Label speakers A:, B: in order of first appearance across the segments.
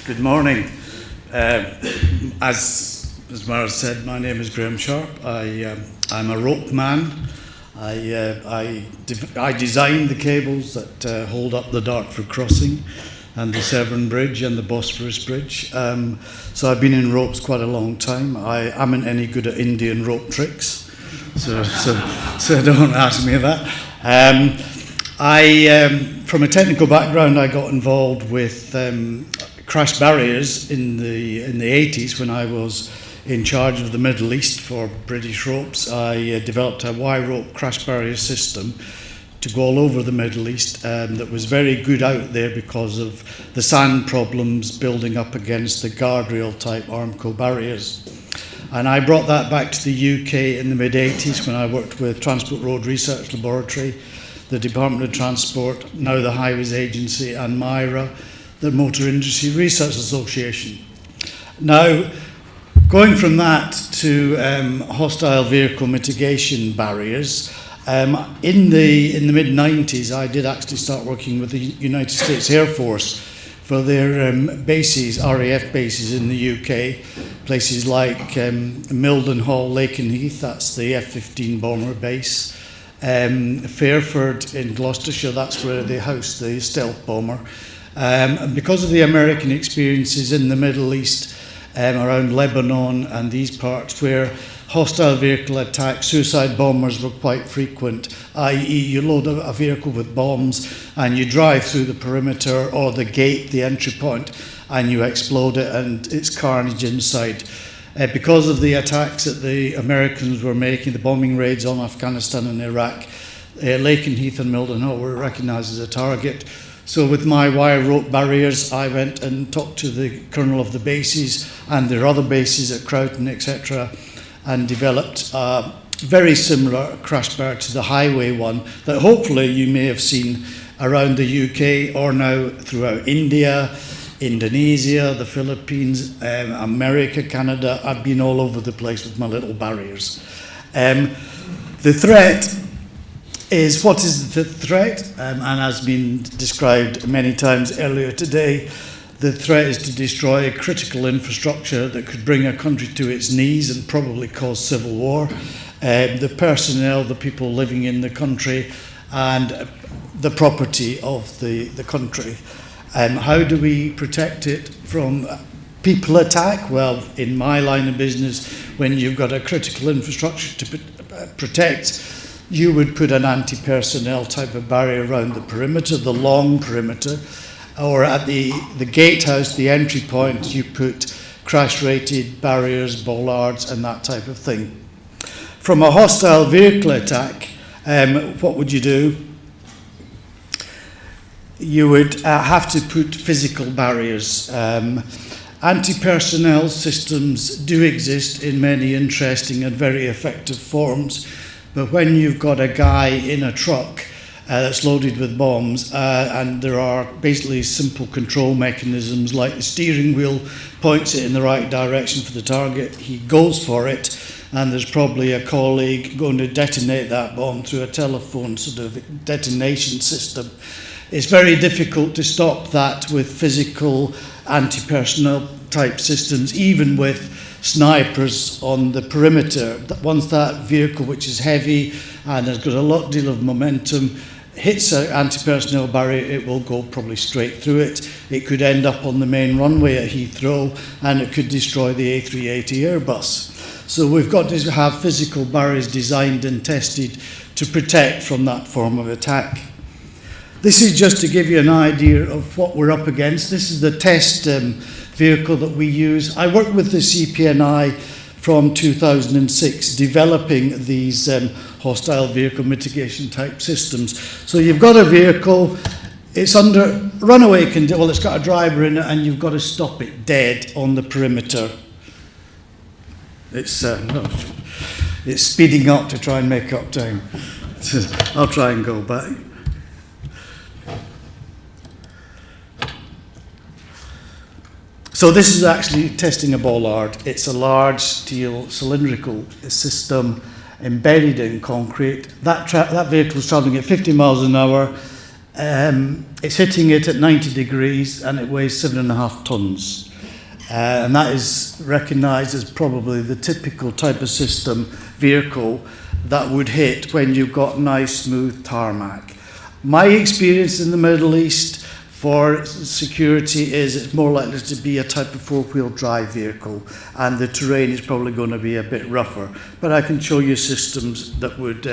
A: Good morning. As Mara said, my name is Graham Sharp. I'm a rope man. I designed the cables that hold up the Dartford crossing and the Severn Bridge and the Bosphorus Bridge. So I've been in ropes quite a long time. I haven't any good at Indian rope tricks, so don't ask me that. From a technical background, I got involved with crash barriers in the 80s when I was in charge of the Middle East for British ropes. I developed a Y-rope crash barrier system to go all over the Middle East that was very good out there because of the sand problems building up against the guardrail type Armco barriers. And I brought that back to the UK in the mid-80s when I worked with Transport Road Research Laboratory, the Department of Transport, now the Highways Agency, and MIRA, the Motor Industry Research Association. Now, going from that to hostile vehicle mitigation barriers, in the mid-90s, I did actually start working with the United States Air Force for their bases, RAF bases in the UK, places like Mildenhall, Lakenheath, that's the F-15 bomber base, Fairford in Gloucestershire, that's where they house the stealth bomber. And because of the American experiences in the Middle East, around Lebanon and these parts where hostile vehicle attacks, suicide bombers were quite frequent, i.e. you load a vehicle with bombs and you drive through the perimeter or the gate, the entry point, and you explode it and it's carnage inside. Because of the attacks that the Americans were making, the bombing raids on Afghanistan and Iraq, Lakenheath and Mildenhall were recognised as a target. So with my wire rope barriers, I went and talked to the colonel of the bases and their other bases at Crowton, etc., and developed a very similar crash barrier to the highway one that hopefully you may have seen around the UK or now throughout India, Indonesia, the Philippines, America, Canada. I've been all over the place with my little barriers. The threat is, what is the threat? And has been described many times earlier today, the threat is to destroy critical infrastructure that could bring a country to its knees and probably cause civil war. The personnel, the people living in the country, and the property of the country. How do we protect it from people attack? Well, in my line of business, when you've got a critical infrastructure to protect, you would put an anti-personnel type of barrier around the perimeter, the long perimeter, or at the gatehouse, the entry point, you put crash-rated barriers, bollards, and that type of thing. From a hostile vehicle attack, what would you do? You would have to put physical barriers. Anti-personnel systems do exist in many interesting and very effective forms, but when you've got a guy in a truck that's loaded with bombs, and there are basically simple control mechanisms like the steering wheel points it in the right direction for the target, he goes for it, and there's probably a colleague going to detonate that bomb through a telephone sort of detonation system. It's very difficult to stop that with physical anti-personnel type systems, even with snipers on the perimeter. Once that vehicle, which is heavy and has got a lot deal of momentum, hits an anti-personnel barrier, it will go probably straight through it. It could end up on the main runway at Heathrow, and it could destroy the A380 Airbus. So we've got to have physical barriers designed and tested to protect from that form of attack. This is just to give you an idea of what we're up against. This is the test vehicle that we use. I worked with the CPNI from 2006 developing these hostile vehicle mitigation type systems. So you've got a vehicle, it's under runaway condition, well, it's got a driver in it, and you've got to stop it dead on the perimeter. It's speeding up to try and make up time. I'll try and go back. So this is actually testing a bollard. It's a large steel cylindrical system embedded in concrete. That vehicle is travelling at 50 miles an hour. It's hitting it at 90 degrees and it weighs 7.5 tons. And that is recognised as probably the typical type of system vehicle that would hit when you've got nice smooth tarmac. My experience in the Middle East for security is it's more likely to be a type of four-wheel drive vehicle, and the terrain is probably going to be a bit rougher. But I can show you systems that would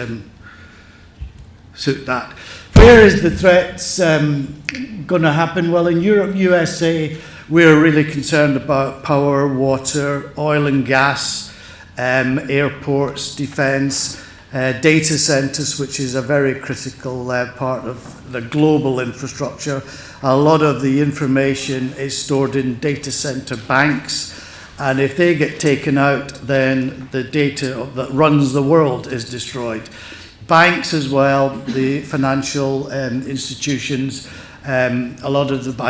A: suit that. Where is the threats going to happen? Well, in Europe, USA, we're really concerned about power, water, oil and gas, airports, defence, data centres, which is a very critical part of the global infrastructure. A lot of the information is stored in data centre banks, and if they get taken out, then the data that runs the world is destroyed. Banks as well, the financial institutions. I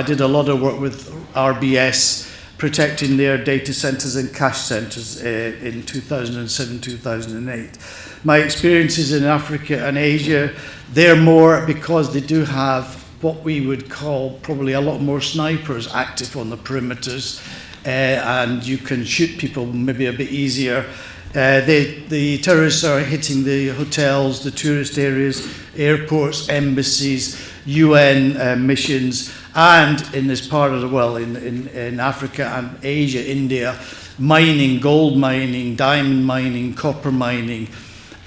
A: did a lot of work with RBS protecting their data centres and cash centres in 2007, 2008. My experiences in Africa and Asia, they're more because they do have what we would call probably a lot more snipers active on the perimeters, and you can shoot people maybe a bit easier. The terrorists are hitting the hotels, the tourist areas, airports, embassies, UN missions, and in this part of the world, in Africa and Asia, India, mining, gold mining, diamond mining, copper mining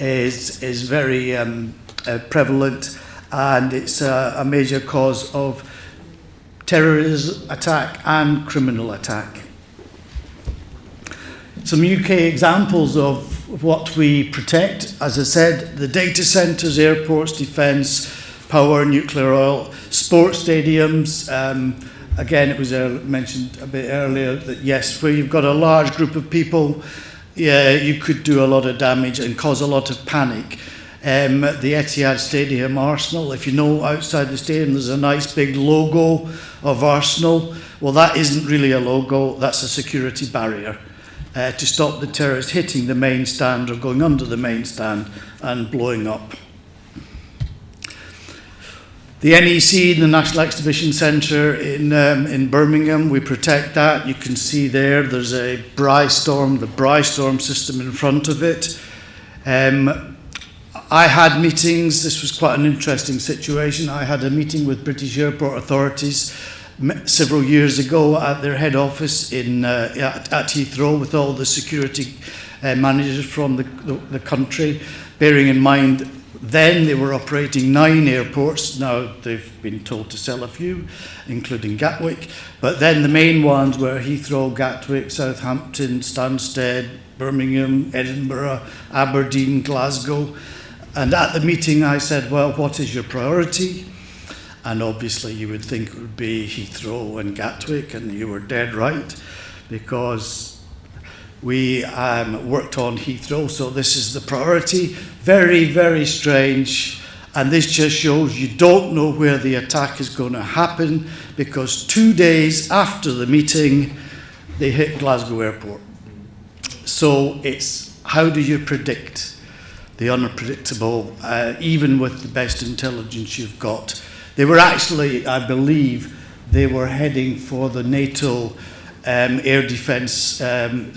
A: is very prevalent, and it's a major cause of terrorism attack and criminal attack. Some UK examples of what we protect. As I said, the data centres, airports, defence, power, nuclear oil, sports stadiums. Again, it was mentioned a bit earlier that yes, where you've got a large group of people, yeah, you could do a lot of damage and cause a lot of panic. The Etihad Stadium, Arsenal, if you know, outside the stadium there's a nice big logo of Arsenal. Well, that isn't really a logo, that's a security barrier to stop the terrorists hitting the main stand or going under the main stand and blowing up. The NEC, the National Exhibition Centre in Birmingham, we protect that. You can see there's a Brystorm, the Brystorm system in front of it. I had meetings, this was quite an interesting situation. I had a meeting with British airport authorities several years ago at their head office at Heathrow with all the security managers from the country, bearing in mind then they were operating 9 airports. Now they've been told to sell a few, including Gatwick. But then the main ones were Heathrow, Gatwick, Southampton, Stansted, Birmingham, Edinburgh, Aberdeen, Glasgow. And at the meeting I said, well, what is your priority? And obviously you would think it would be Heathrow and Gatwick, and you were dead right, because we worked on Heathrow, so this is the priority. Very, very strange, and this just shows you don't know where the attack is going to happen, because 2 days after the meeting, they hit Glasgow Airport. So it's, how do you predict the unpredictable, even with the best intelligence you've got? They were actually, I believe, they were heading for the NATO air defence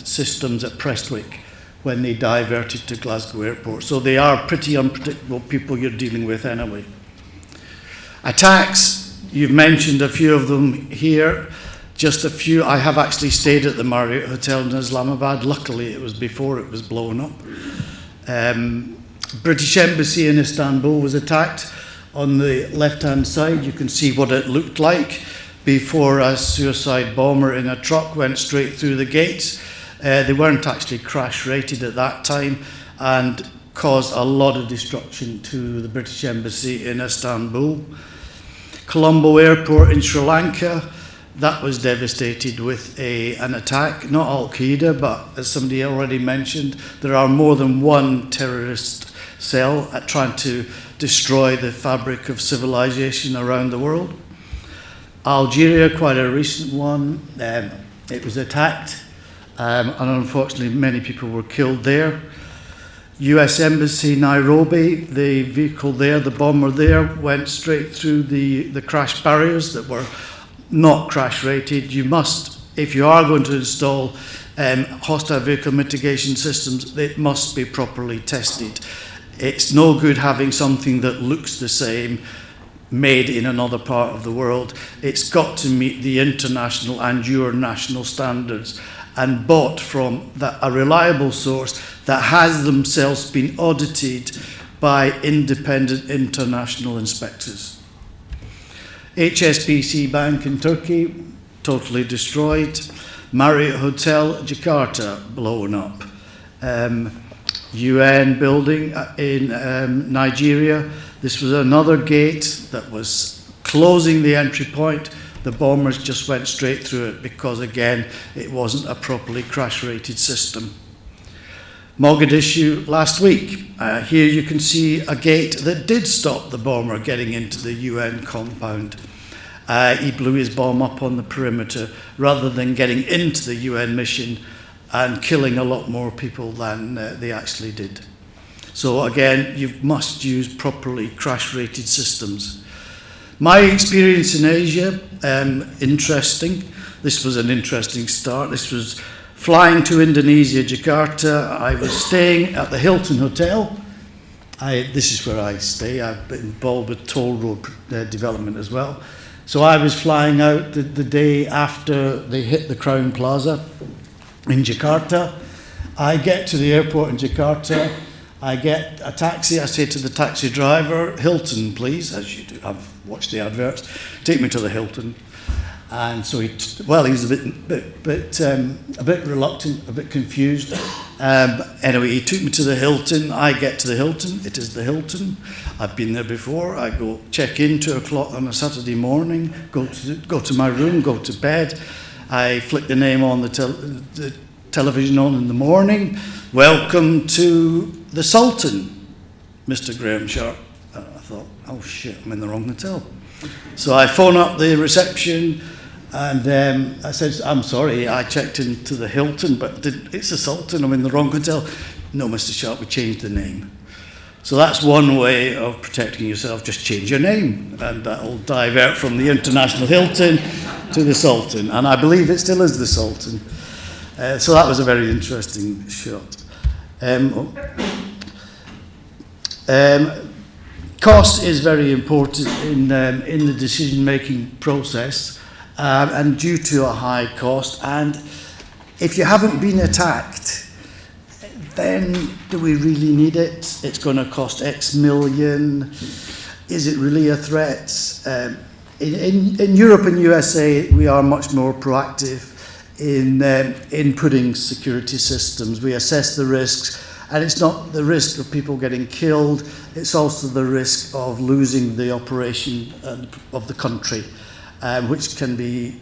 A: systems at Prestwick when they diverted to Glasgow Airport. So they are pretty unpredictable people you're dealing with anyway. Attacks, you've mentioned a few of them here. Just a few. I have actually stayed at the Marriott Hotel in Islamabad. Luckily, it was before it was blown up. British Embassy in Istanbul was attacked. On the left-hand side, you can see what it looked like before a suicide bomber in a truck went straight through the gates. They weren't actually crash-rated at that time and caused a lot of destruction to the British Embassy in Istanbul. Colombo Airport in Sri Lanka, that was devastated with an attack, not Al-Qaeda, but as somebody already mentioned, there are more than one terrorist cell trying to destroy the fabric of civilization around the world. Algeria, quite a recent one, it was attacked, and unfortunately many people were killed there. US Embassy, Nairobi, the vehicle there, the bomber there, went straight through the crash barriers that were not crash rated. You must, if you are going to install hostile vehicle mitigation systems, it must be properly tested. It's no good having something that looks the same made in another part of the world. It's got to meet the international and your national standards and bought from a reliable source that has themselves been audited by independent international inspectors. HSBC Bank in Turkey, totally destroyed. Marriott Hotel, Jakarta, blown up. UN building in Nigeria. This was another gate that was closing the entry point. The bombers just went straight through it because, again, it wasn't a properly crash-rated system. Mogadishu last week. Here you can see a gate that did stop the bomber getting into the UN compound. He blew his bomb up on the perimeter rather than getting into the UN mission and killing a lot more people than they actually did. So again, you must use properly crash-rated systems. My experience in Asia, interesting. This was an interesting start. This was flying to Indonesia, Jakarta. I was staying at the Hilton Hotel. This is where I stay. I've been involved with toll road development as well. So I was flying out the day after they hit the Crown Plaza in Jakarta. I get to the airport in Jakarta. I get a taxi. I say to the taxi driver, Hilton, please, as you do. I've watched the adverts. Take me to the Hilton. And so he's a bit reluctant, a bit confused. Anyway, he took me to the Hilton. I get to the Hilton. It is the Hilton. I've been there before. I go check in 2 o'clock on a Saturday morning, go to my room, go to bed. I flick the name on the television on in the morning. Welcome to the Sultan, Mr. Graham Sharp. And I thought, oh shit, I'm in the wrong hotel. So I phone up the reception and I said, I'm sorry, I checked into the Hilton, but it's the Sultan, I'm in the wrong hotel. No, Mr. Sharp, we changed the name. So that's one way of protecting yourself, just change your name, and that'll divert from the International Hilton to the Sultan. And I believe it still is the Sultan. So that was a very interesting shot. Cost is very important in the decision-making process, and due to a high cost. And if you haven't been attacked, then do we really need it? It's going to cost X million. Is it really a threat? In Europe and USA, we are much more proactive in putting security systems. We assess the risks, and it's not the risk of people getting killed, it's also the risk of losing the operation of the country, which can be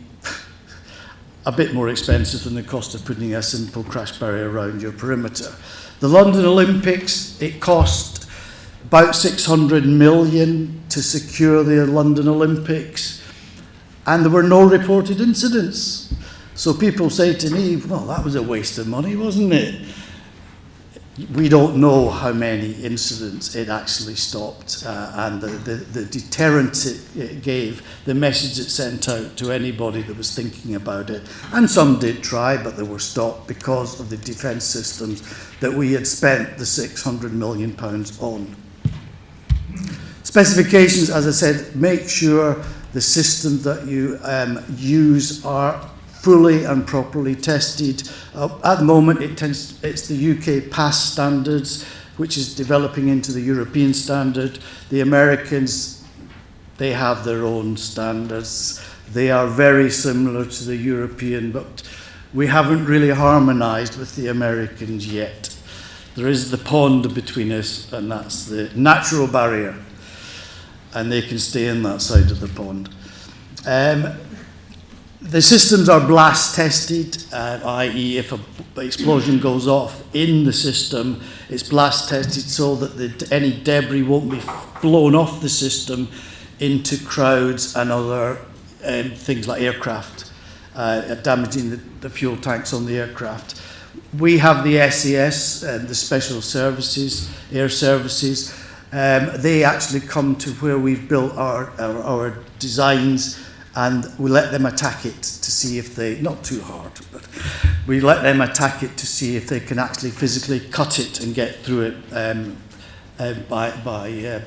A: a bit more expensive than the cost of putting a simple crash barrier around your perimeter. The London Olympics, it cost about 600 million to secure the London Olympics, and there were no reported incidents. So people say to me, well, that was a waste of money, wasn't it? We don't know how many incidents it actually stopped, and the deterrent it gave, the message it sent out to anybody that was thinking about it. And some did try, but they were stopped because of the defence systems that we had spent the £600 million on. Specifications, as I said, make sure the systems that you use are fully and properly tested. At the moment, it's the UK PASS standards, which is developing into the European standard. The Americans, they have their own standards. They are very similar to the European, but we haven't really harmonised with the Americans yet. There is the pond between us, and that's the natural barrier, and they can stay in that side of the pond. The systems are blast tested, i.e. if an explosion goes off in the system, it's blast tested so that any debris won't be blown off the system into crowds and other things like aircraft, damaging the fuel tanks on the aircraft. We have the SAS, the Special Services, Air Services. They actually come to where we've built our designs, and we let them attack it to see if they, not too hard, but we let them attack it to see if they can actually physically cut it and get through it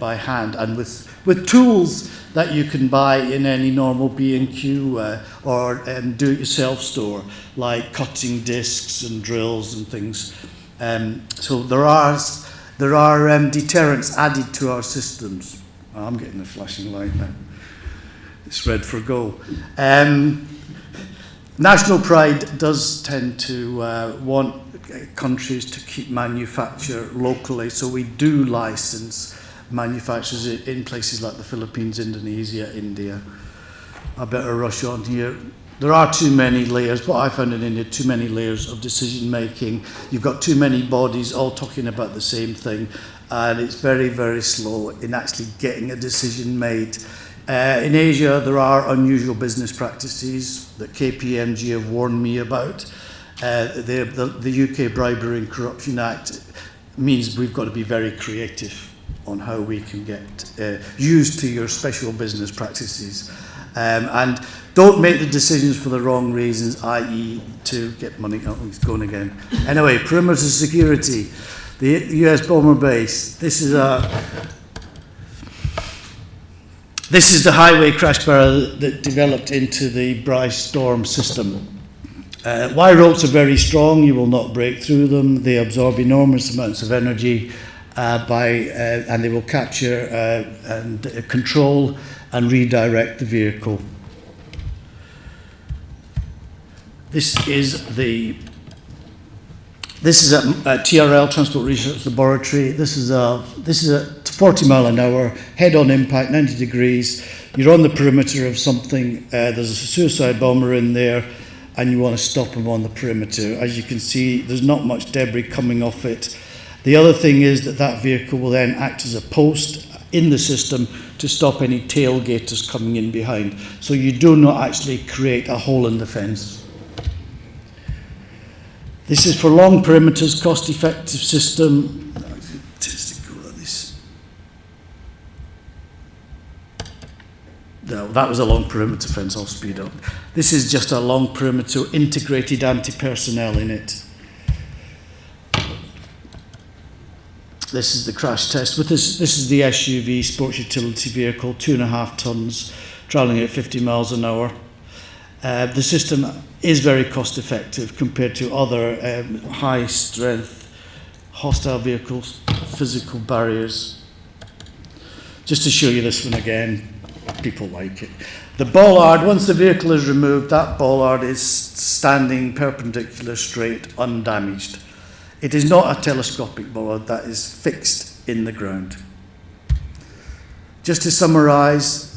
A: by hand, and with tools that you can buy in any normal B&Q or do-it-yourself store, like cutting discs and drills and things. So there are deterrents added to our systems. Oh, I'm getting a flashing light now. It's red for go. National pride does tend to want countries to keep manufacture locally, so we do license manufacturers in places like the Philippines, Indonesia, India. I better rush on here. There are too many layers. What I found in India, too many layers of decision making. You've got too many bodies all talking about the same thing, and it's very, very slow in actually getting a decision made. In Asia, there are unusual business practices that KPMG have warned me about. The UK Bribery and Corruption Act means we've got to be very creative on how we can get used to your special business practices. And don't make the decisions for the wrong reasons, i.e. to get money. Oh, he's going again. Anyway, perimeter security. The US bomber base. This is the highway crash barrier that developed into the Bryce Storm system. Wire ropes are very strong. You will not break through them. They absorb enormous amounts of energy and they will capture and control and redirect the vehicle. This is a TRL, Transport Research Laboratory. This is a 40 mile an hour, head-on impact, 90 degrees. You're on the perimeter of something. There's a suicide bomber in there, and you want to stop him on the perimeter. As you can see, there's not much debris coming off it. The other thing is that vehicle will then act as a post in the system to stop any tailgaters coming in behind. So you do not actually create a hole in the fence. This is for long perimeters, cost-effective system. No, that was a long perimeter fence, I'll speed up. This is just a long perimeter integrated anti-personnel in it. This is the crash test. This is the SUV, sports utility vehicle, 2.5 tons, travelling at 50 miles an hour. The system is very cost effective compared to other high strength hostile vehicles, physical barriers. Just to show you this one again, people like it. The bollard, once the vehicle is removed, that bollard is standing perpendicular, straight, undamaged. It is not a telescopic bollard, that is fixed in the ground. Just to summarise,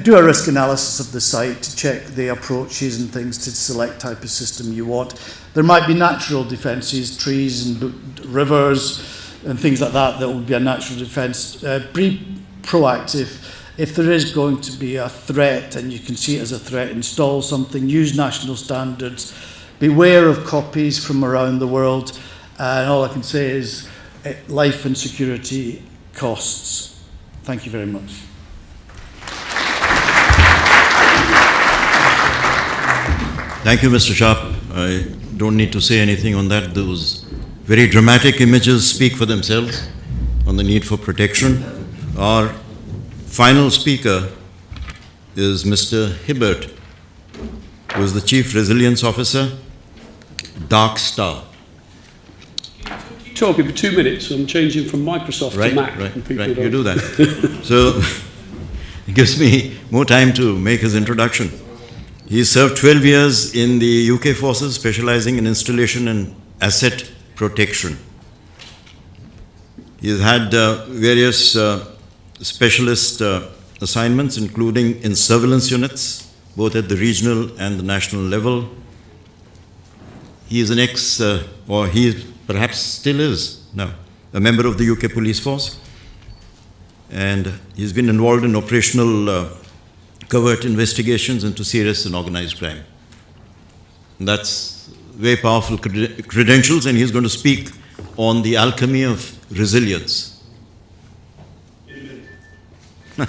A: do a risk analysis of the site to check the approaches and things to select type of system you want. There might be natural defences, trees and rivers and things like that will be a natural defence. Be proactive. If there is going to be a threat and you can see it as a threat, install something, use national standards, beware of copies from around the world, and all I can say is life and security costs. Thank you very much.
B: Thank you, Mr. Sharp. I don't need to say anything on that. Those very dramatic images speak for themselves on the need for protection. Our final speaker is Mr. Hibbert, who is the Chief Resilience Officer, Dark Star.
C: Talking for 2 minutes. I'm changing from Microsoft to Mac.
B: Right, you do that. So it gives me more time to make his introduction. He served 12 years in the UK forces, specializing in installation and asset protection. He has had various specialist assignments, including in surveillance units, both at the regional and the national level. He is an or he perhaps still is now, a member of the UK police force. And he's been involved in operational covert investigations into serious and organized crime. And that's very powerful credentials, and he's going to speak on the alchemy of resilience.
C: No.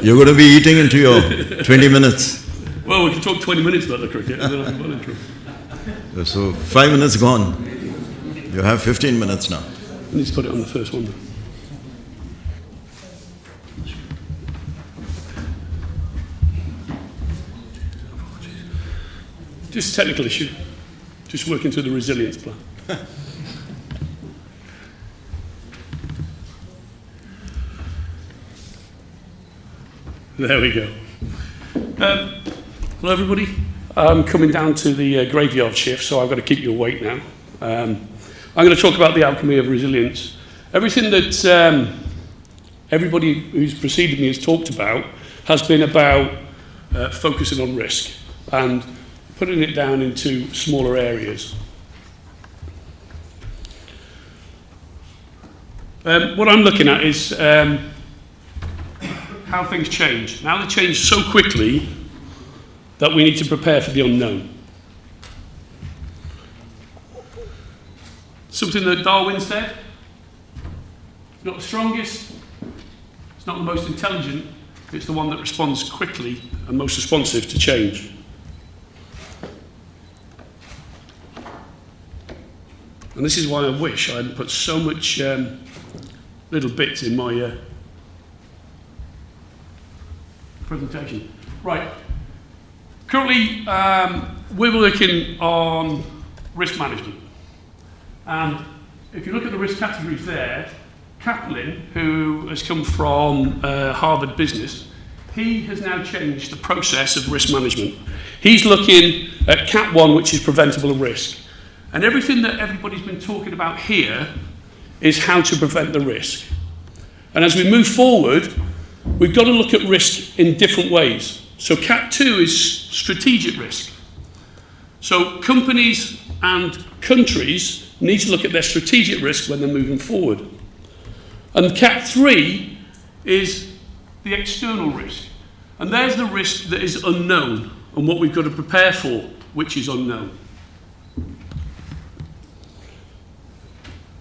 B: You're going to be eating into your 20 minutes.
C: Well, we can talk 20 minutes about the cricket. And then I'll have intro.
B: So 5 minutes gone. You have 15 minutes now.
C: I need to put it on the first one. Just a technical issue. Just working through the resilience plan. There we go. Hello, everybody. I'm coming down to the graveyard shift, so I've got to keep you awake now. I'm going to talk about the alchemy of resilience. Everything that everybody who's preceded me has talked about has been about focusing on risk and putting it down into smaller areas. What I'm looking at is how things change. Now they change so quickly that we need to prepare for the unknown. Something that Darwin said, not the strongest, it's not the most intelligent, it's the one that responds quickly and most responsive to change. And this is why I wish I hadn't put so much little bits in my presentation. Right. Currently, we're working on risk management. And if you look at the risk categories there, Kaplan, who has come from Harvard Business, he has now changed the process of risk management. He's looking at Cat 1, which is preventable risk. And everything that everybody's been talking about here is how to prevent the risk. And as we move forward, we've got to look at risk in different ways. So Cat 2 is strategic risk. So companies and countries need to look at their strategic risk when they're moving forward. And Cat 3 is the external risk. And there's the risk that is unknown and what we've got to prepare for, which is unknown.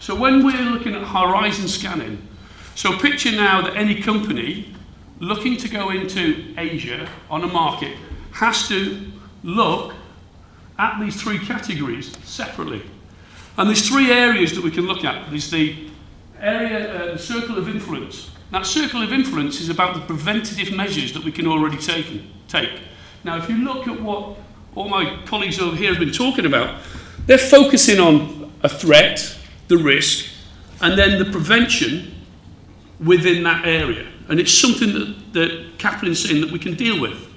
C: So when we're looking at horizon scanning, so picture now that any company looking to go into Asia on a market has to look at these three categories separately. And there's three areas that we can look at. There's the area, the circle of influence. That circle of influence is about the preventative measures that we can already take. Now, if you look at what all my colleagues over here have been talking about, they're focusing on a threat, the risk, and then the prevention within that area. And it's something that Kaplan's saying that we can deal with.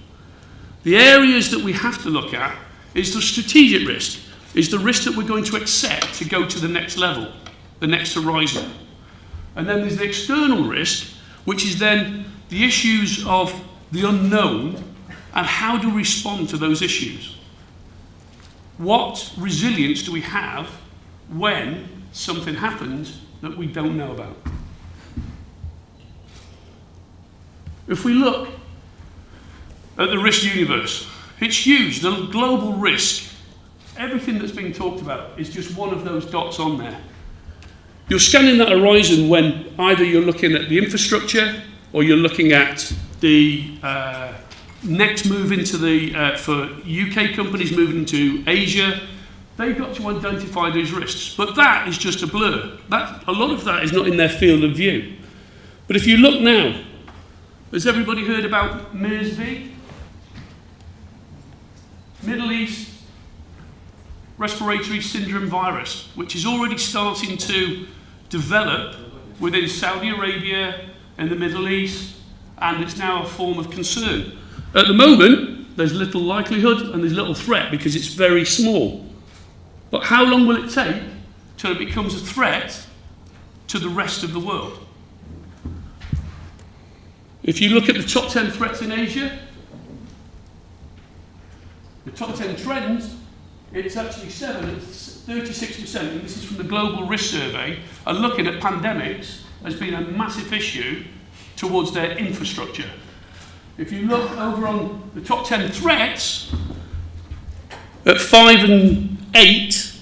C: The areas that we have to look at is the strategic risk, is the risk that we're going to accept to go to the next level, the next horizon. And then there's the external risk, which is then the issues of the unknown and how to respond to those issues. What resilience do we have when something happens that we don't know about? If we look at the risk universe, it's huge. The global risk, everything that's being talked about is just one of those dots on there. You're scanning that horizon when either you're looking at the infrastructure or you're looking at the next move into the, for UK companies moving into Asia, they've got to identify those risks. But that is just a blur. A lot of that is not in their field of view. But if you look now, has everybody heard about MERS-V? Middle East Respiratory Syndrome Virus, which is already starting to develop within Saudi Arabia and the Middle East, and it's now a form of concern. At the moment, there's little likelihood and there's little threat because it's very small. But how long will it take till it becomes a threat to the rest of the world? If you look at the top 10 threats in Asia, the top 10 trends, it's actually 7, it's 36%, and this is from the Global Risk Survey, are looking at pandemics as being a massive issue towards their infrastructure. If you look over on the top 10 threats, at 5 and 8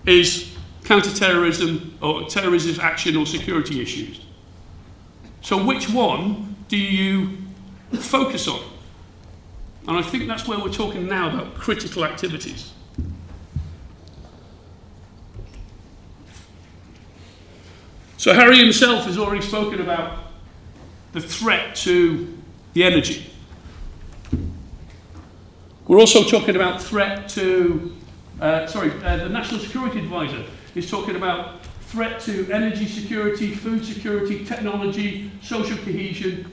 C: is counter-terrorism or terrorism action or security issues. So which one do you focus on? And I think that's where we're talking now about critical activities. So Harry himself has already spoken about the threat to the energy. We're also talking about threat to, the National Security Advisor is talking about threat to energy security, food security, technology, social cohesion.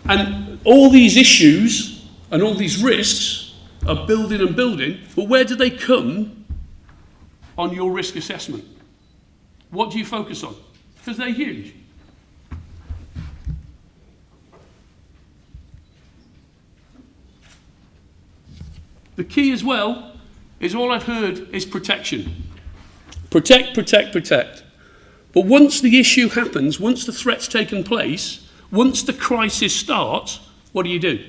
C: And all these issues and all these risks are building and building, but where do they come on your risk assessment? What do you focus on? Because they're huge. The key as well is all I've heard is protection. Protect, protect, protect. But once the issue happens, once the threat's taken place, once the crisis starts, what do?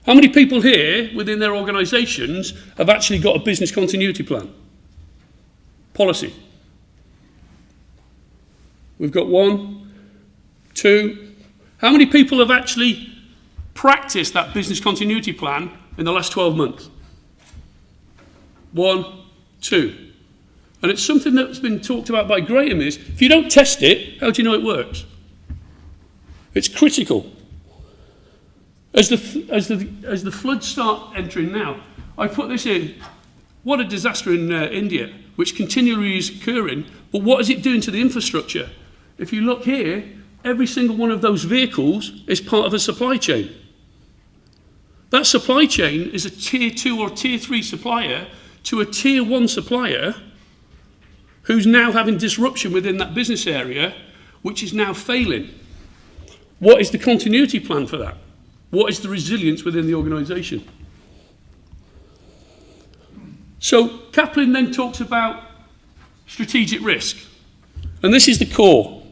C: How many people here within their organisations have actually got a business continuity plan? Policy. We've got 1, 2. How many people have actually practiced that business continuity plan in the last 12 months? 1, 2. And it's something that's been talked about by Graham is, if you don't test it, how do you know it works? It's critical. As the floods start entering now, I put this in, what a disaster in India, which continually is occurring, but what is it doing to the infrastructure? If you look here, every single one of those vehicles is part of a supply chain. That supply chain is a tier 2 or tier 3 supplier to a tier 1 supplier who's now having disruption within that business area, which is now failing. What is the continuity plan for that? What is the resilience within the organisation? So Kaplan then talks about strategic risk. And this is the core.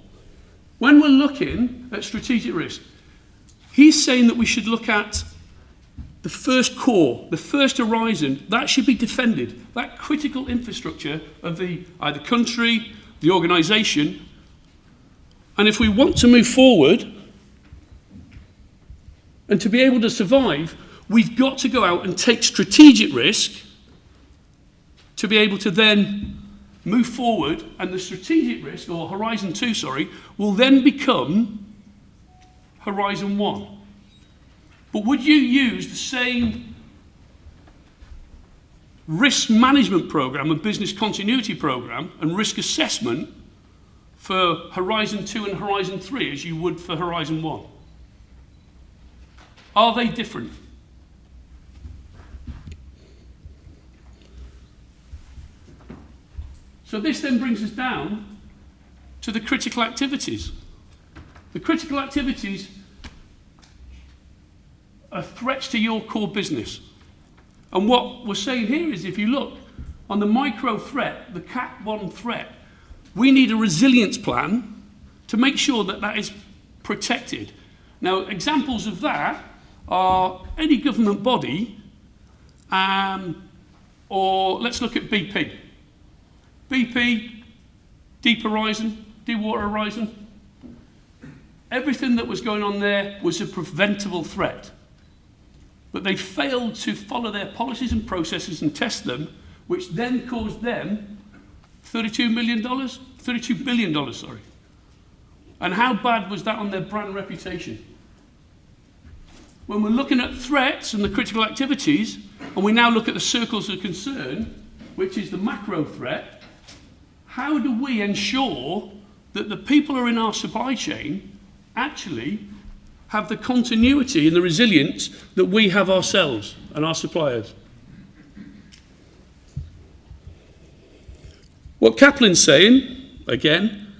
C: When we're looking at strategic risk, he's saying that we should look at the first core, the first horizon, that should be defended. That critical infrastructure of the either country, the organisation. And if we want to move forward and to be able to survive, we've got to go out and take strategic risk to be able to then move forward, and the strategic risk, or Horizon 2, will then become Horizon 1. But would you use the same risk management program and business continuity program and risk assessment for Horizon 2 and Horizon 3 as you would for Horizon 1? Are they different? So this then brings us down to the critical activities. The critical activities are threats to your core business. And what we're saying here is, if you look on the micro threat, the Cat 1 threat, we need a resilience plan to make sure that that is protected. Now, examples of that are any government body, or let's look at BP. BP, Deepwater Horizon, everything that was going on there was a preventable threat. But they failed to follow their policies and processes and test them, which then caused them $32 billion, sorry. And how bad was that on their brand reputation? When we're looking at threats and the critical activities, and we now look at the circles of concern, which is the macro threat, how do we ensure that the people who are in our supply chain actually have the continuity and the resilience that we have ourselves and our suppliers? What Kaplan's saying, again,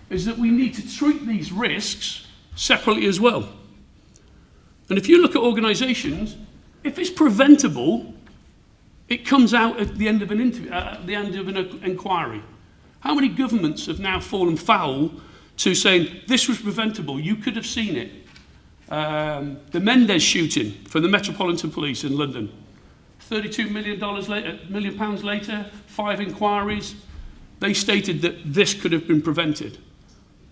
C: is that we need to treat these risks separately as well. And if you look at organisations, if it's preventable, it comes out at the end of an interview, at the end of an inquiry. How many governments have now fallen foul to saying this was preventable. You could have seen it. The Mendes shooting for the Metropolitan Police in London. $32 million pounds later, 5 inquiries. They stated that this could have been prevented.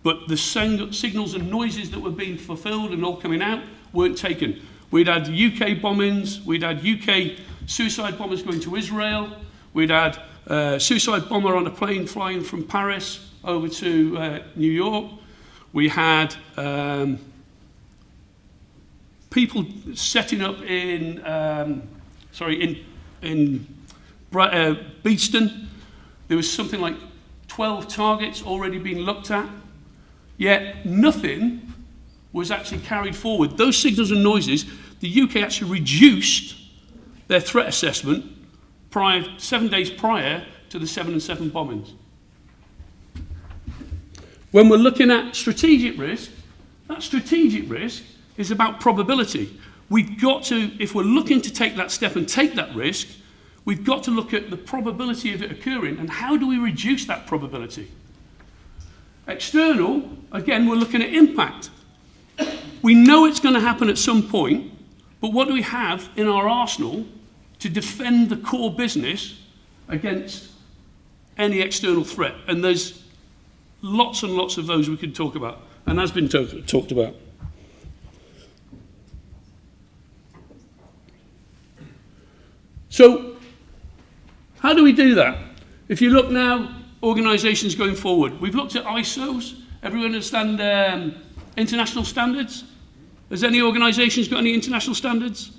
C: But the signals and noises that were being fulfilled and all coming out weren't taken. We'd had UK bombings, we'd had UK suicide bombers going to Israel, we'd had a suicide bomber on a plane flying from Paris over to New York. We had people setting up in Beeston. There was something like 12 targets already being looked at, yet nothing was actually carried forward. Those signals and noises, the UK actually reduced their threat assessment 7 days prior to the 7/7 bombings. When we're looking at strategic risk, that strategic risk is about probability. We've got to, if we're looking to take that step and take that risk, we've got to look at the probability of it occurring and how do we reduce that probability. External, again, we're looking at impact. We know it's going to happen at some point, but what do we have in our arsenal to defend the core business against any external threat? And there's lots and lots of those we could talk about, and has been talked about. So, how do we do that? If you look now, organisations going forward, we've looked at ISOs. Everyone understand international standards? Has any organisations got any international standards?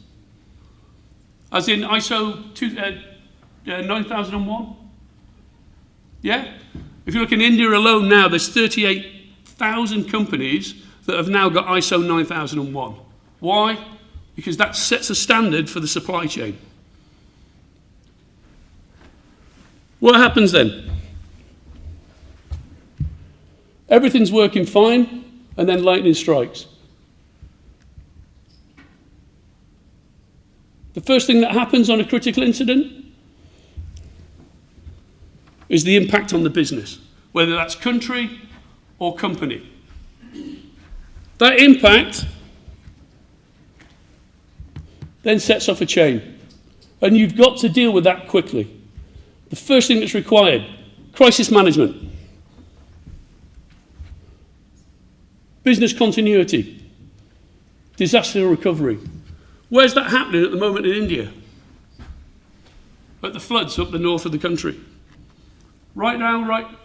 C: As in ISO 9001? Yeah? If you look in India alone now, there's 38,000 companies that have now got ISO 9001. Why? Because that sets a standard for the supply chain. What happens then? Everything's working fine, and then lightning strikes. The first thing that happens on a critical incident is the impact on the business, whether that's country or company. That impact then sets off a chain, and you've got to deal with that quickly. The first thing that's required, crisis management, business continuity, disaster recovery. Where's that happening at the moment in India? At the floods up the north of the country. Right now,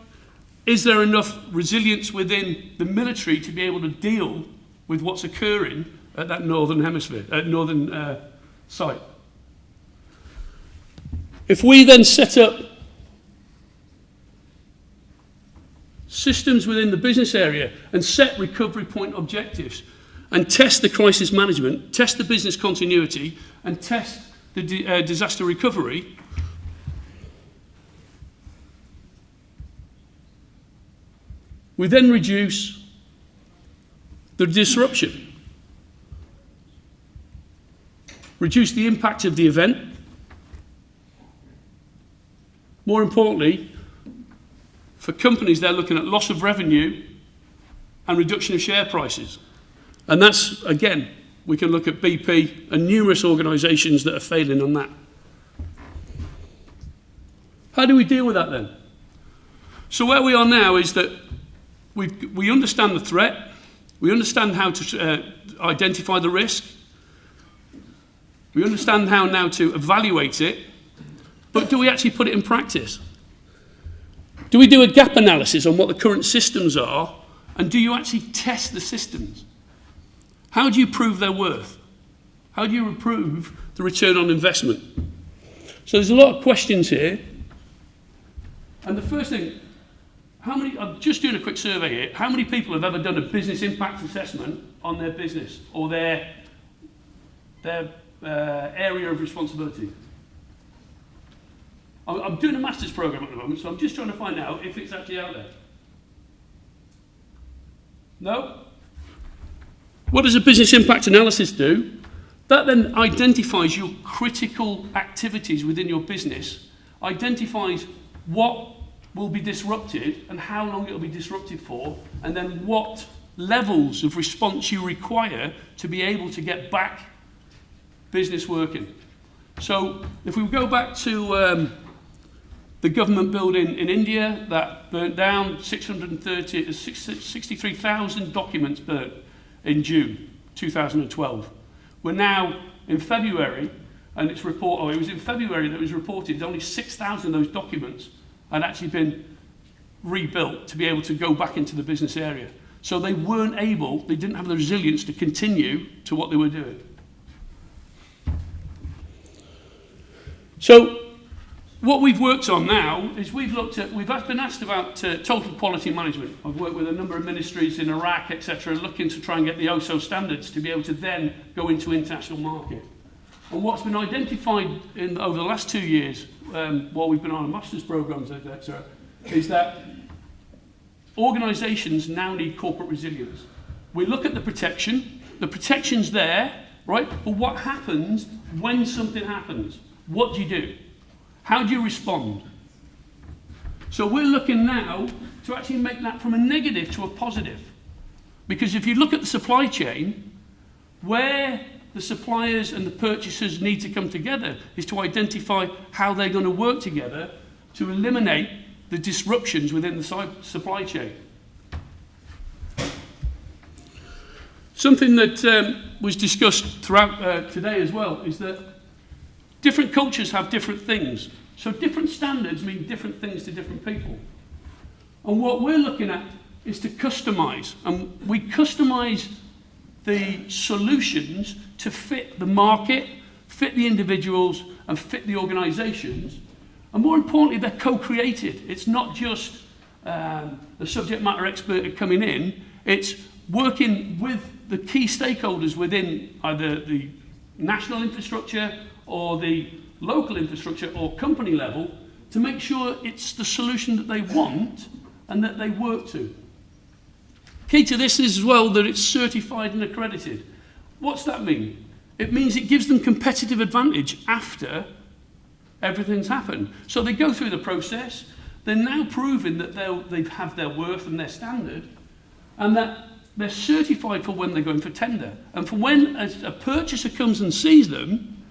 C: is there enough resilience within the military to be able to deal with what's occurring at that northern hemisphere, northern site? If we then set up systems within the business area and set recovery point objectives and test the crisis management, test the business continuity, and test the disaster recovery, we then reduce the disruption, reduce the impact of the event. More importantly, for companies, they're looking at loss of revenue and reduction of share prices. And that's, again, we can look at BP and numerous organisations that are failing on that. How do we deal with that then? So where we are now is that we understand the threat, we understand how to identify the risk, we understand how now to evaluate it, but do we actually put it in practice? Do we do a gap analysis on what the current systems are, and do you actually test the systems? How do you prove their worth? How do you improve the return on investment? So there's a lot of questions here. And the first thing, I'm just doing a quick survey here. How many people have ever done a business impact assessment on their business or their area of responsibility? I'm doing a master's program at the moment, so I'm just trying to find out if it's actually out there. No? What does a business impact analysis do? That then identifies your critical activities within your business, identifies what will be disrupted and how long it will be disrupted for, and then what levels of response you require to be able to get back business working. So if we go back to the government building in India that burnt down, 63,000 documents burnt in June 2012. We're now in February, and it was in February that it was reported that only 6,000 of those documents had actually been rebuilt to be able to go back into the business area. So they didn't have the resilience to continue to what they were doing. So what we've worked on now is we've been asked about total quality management. I've worked with a number of ministries in Iraq, etc., looking to try and get the OSO standards to be able to then go into international market. And what's been identified over the last 2 years, while we've been on our master's programs, etc., is that organisations now need corporate resilience. We look at the protection's there, right? But what happens when something happens? What do you do? How do you respond? So we're looking now to actually make that from a negative to a positive. Because if you look at the supply chain, where the suppliers and the purchasers need to come together is to identify how they're going to work together to eliminate the disruptions within the supply chain. Something that was discussed throughout today as well is that different cultures have different things. So different standards mean different things to different people. And what we're looking at is to customise. And we customise the solutions to fit the market, fit the individuals, and fit the organisations. And more importantly, they're co-created. It's not just the subject matter expert coming in. It's working with the key stakeholders within either the national infrastructure or the local infrastructure or company level to make sure it's the solution that they want and that they work to. Key to this is as well that it's certified and accredited. What's that mean? It means it gives them competitive advantage after everything's happened. So they go through the process, they're now proving that they have their worth and their standard, and that they're certified for when they're going for tender. And for when a purchaser comes and sees them,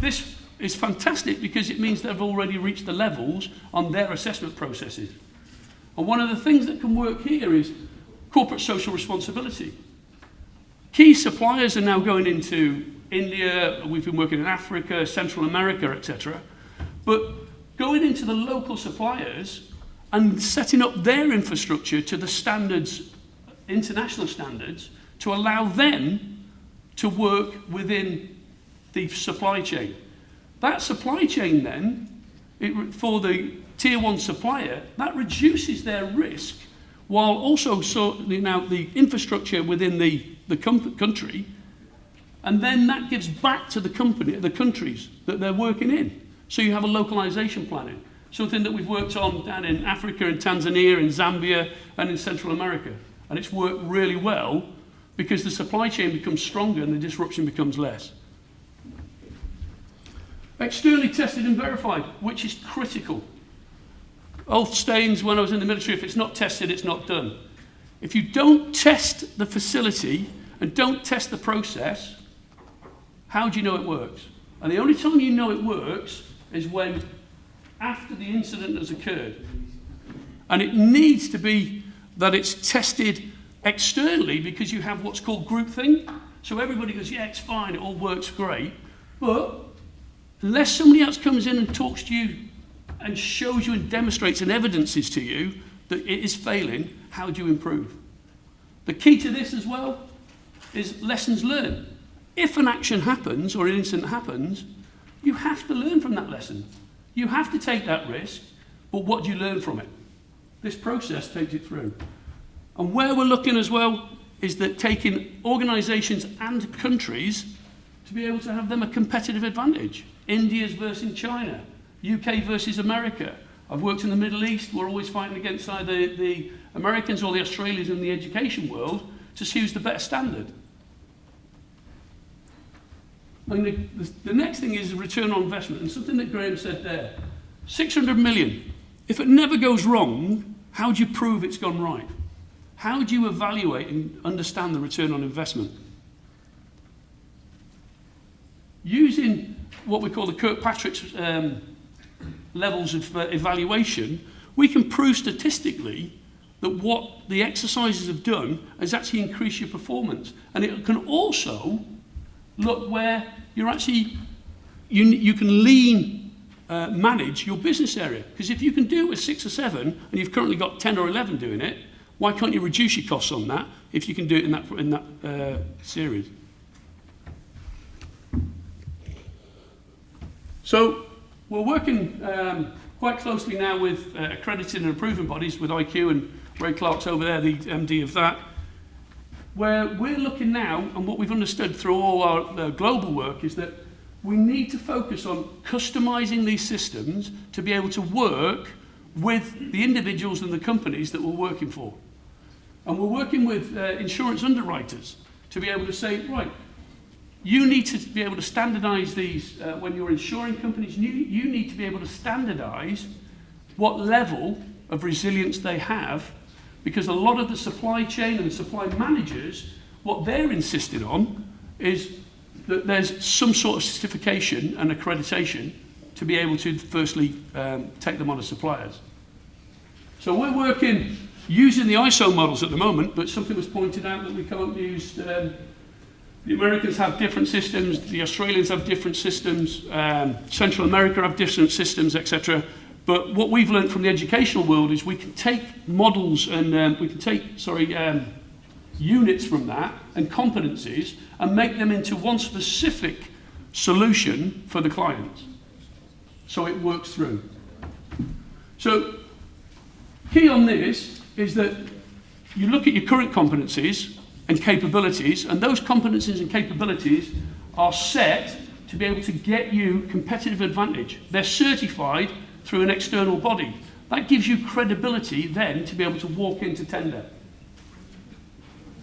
C: this is fantastic because it means they've already reached the levels on their assessment processes. And one of the things that can work here is corporate social responsibility. Key suppliers are now going into India, we've been working in Africa, Central America, etc. But going into the local suppliers and setting up their infrastructure to the standards, international standards, to allow them to work within the supply chain. That supply chain then, for the tier one supplier, that reduces their risk while also sorting out the infrastructure within the country, and then that gives back to the countries that they're working in. So you have a localization planning, something that we've worked on down in Africa, in Tanzania, in Zambia, and in Central America. And it's worked really well because the supply chain becomes stronger and the disruption becomes less. Externally tested and verified, which is critical. Old Staines, when I was in the military, if it's not tested, it's not done. If you don't test the facility and don't test the process, how do you know it works? And the only time you know it works is when after the incident has occurred. And it needs to be that it's tested externally because you have what's called groupthink. So everybody goes, yeah, it's fine, it all works great. But unless somebody else comes in and talks to you and shows you and demonstrates and evidences to you that it is failing, how do you improve? The key to this as well is lessons learned. If an action happens or an incident happens, you have to learn from that lesson. You have to take that risk, but what do you learn from it? This process takes it through. And where we're looking as well is that taking organisations and countries to be able to have them a competitive advantage. India's versus China, UK versus America. I've worked in the Middle East. We're always fighting against either the Americans or the Australians in the education world to see who's the better standard. And the next thing is return on investment, and something that Graham said there. 600 million If it never goes wrong, how do you prove it's gone right? How do you evaluate and understand the return on investment? Using what we call the Kirkpatrick's levels of evaluation, we can prove statistically that what the exercises have done has actually increased your performance. And it can also look where you're actually, you can manage your business area. Because if you can do it with 6 or 7, and you've currently got 10 or 11 doing it, why can't you reduce your costs on that if you can do it in that series? So we're working quite closely now with accredited and approving bodies, with IQ, and Ray Clark's over there, the MD of that, where we're looking now, and what we've understood through all our global work is that we need to focus on customizing these systems to be able to work with the individuals and the companies that we're working for. And we're working with insurance underwriters to be able to say, right, you need to be able to standardize these when you're insuring companies. You need to be able to standardize what level of resilience they have, because a lot of the supply chain and the supply managers, what they're insisting on is that there's some sort of certification and accreditation to be able to firstly take them on as suppliers. So we're working using the ISO models at the moment, but something was pointed out that we can't use. The Americans have different systems, the Australians have different systems, Central America have different systems, etc. But what we've learned from the educational world is we can take models and we can take, units from that and competencies and make them into one specific solution for the clients. So it works through. So key on this is that you look at your current competencies and capabilities, and those competencies and capabilities are set to be able to get you competitive advantage. They're certified through an external body. That gives you credibility then to be able to walk into tender.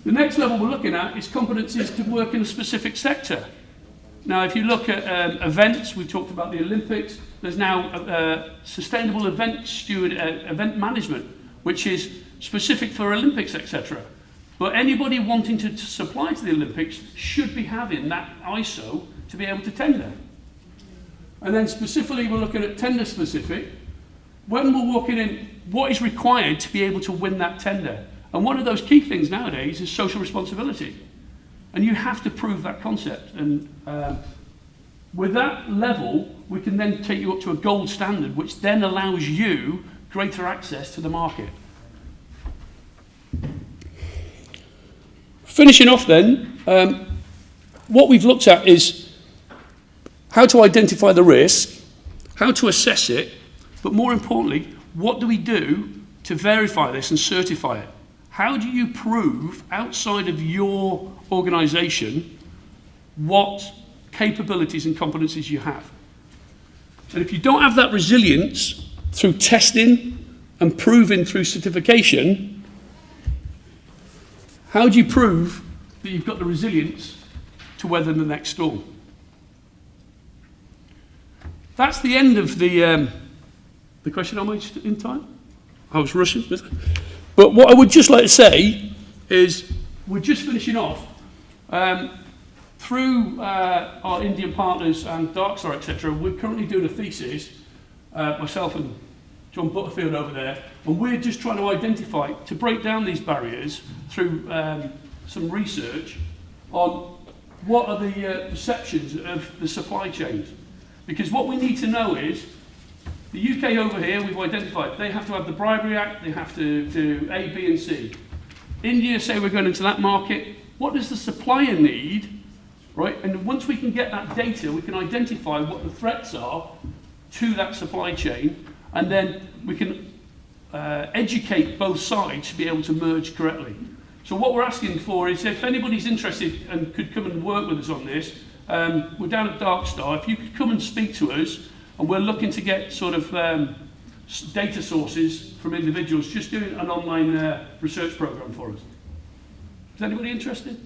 C: The next level we're looking at is competencies to work in a specific sector. Now, if you look at events, we talked about the Olympics, there's now sustainable event management, which is specific for Olympics, etc. But anybody wanting to supply to the Olympics should be having that ISO to be able to tender. And then specifically, we're looking at tender specific. When we're walking in, what is required to be able to win that tender? And one of those key things nowadays is social responsibility. And you have to prove that concept. And with that level, we can then take you up to a gold standard, which then allows you greater access to the market. Finishing off then, what we've looked at is how to identify the risk, how to assess it, but more importantly, what do we do to verify this and certify it? How do you prove outside of your organisation what capabilities and competencies you have? And if you don't have that resilience through testing and proving through certification, how do you prove that you've got the resilience to weather the next storm? That's the end of the question. Am I in time? I was rushing. But what I would just like to say is we're just finishing off through our Indian partners and Darkstar, etc. We're currently doing a thesis, myself and John Butterfield over there, and we're just trying to identify, to break down these barriers through some research on what are the perceptions of the supply chains. Because what we need to know is, the UK over here, we've identified, they have to have the Bribery Act, they have to do A, B and C. India, say we're going into that market, what does the supplier need, right? And once we can get that data, we can identify what the threats are to that supply chain, and then we can educate both sides to be able to merge correctly. So what we're asking for is, if anybody's interested and could come and work with us on this, we're down at Darkstar, if you could come and speak to us, and we're looking to get sort of data sources from individuals, just doing an online research program for us. Is anybody interested?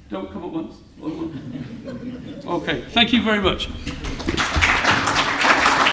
C: Don't come at once. Okay, thank you very much.